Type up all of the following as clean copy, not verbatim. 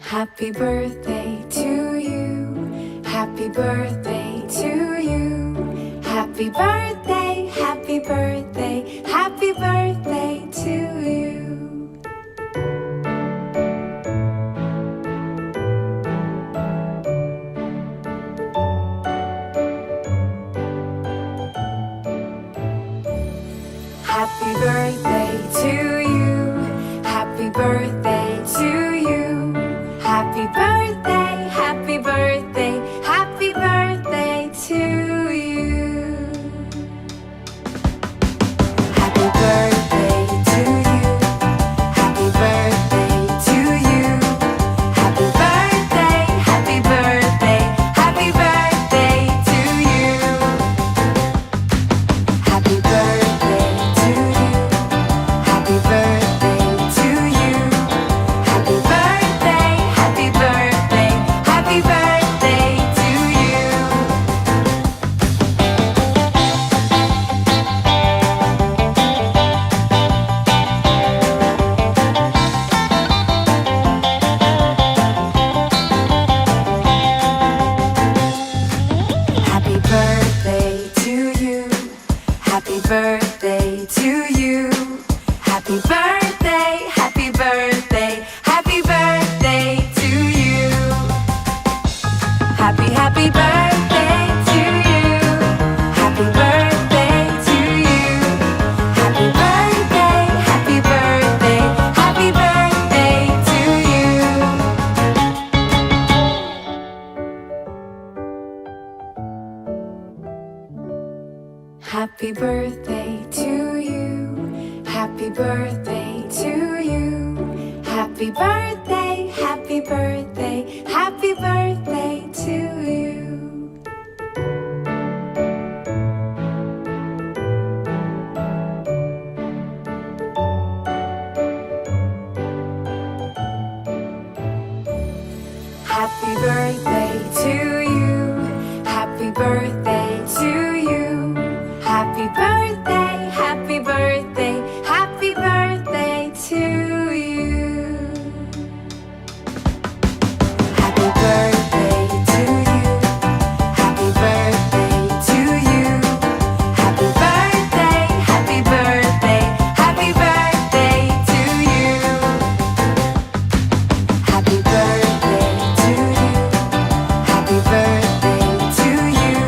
Happy birthday to you. Happy birthday to you. Happy birthday, happy birthday, happy birthday to you. Happy birthday to you. Happy birthday to you. Happy birthday, happy birthday, happy birthday to you. Happy birthday to you. Happy birthday to you. Happy birthday, happy birthday, happy birthday to you. Happy birthday to you. Happy birthday to you. Happy birthday, happy birthday, happy birthday to you. Happy birthday to you. Happy birthday to you. Happy birthday, happy birthday, happy birthday to you. Happy birthday to you. Happy birthday to you. Happy birthday, happy birthday, happy birthday to you. Happy birthday to you. Happy birthday to you. Happy birthday, happy birthday, happy birthday to you. Happy birthday to you. Happy birthday to you. Happy birthday, happy birthday, happy birthday to you. Happy birthday to you. Happy birthday to you. Happy birthday, happy birthday, happy birthday to you. Happy birthday to you. Happy birthday to you.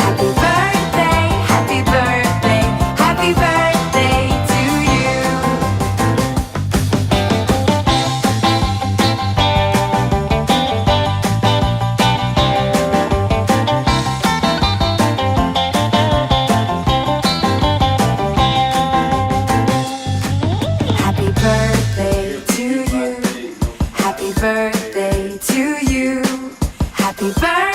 Happy birthday, happy birthday, happy birthday to you. Happy birthday to you. Happy birthday to you. Happy birthday.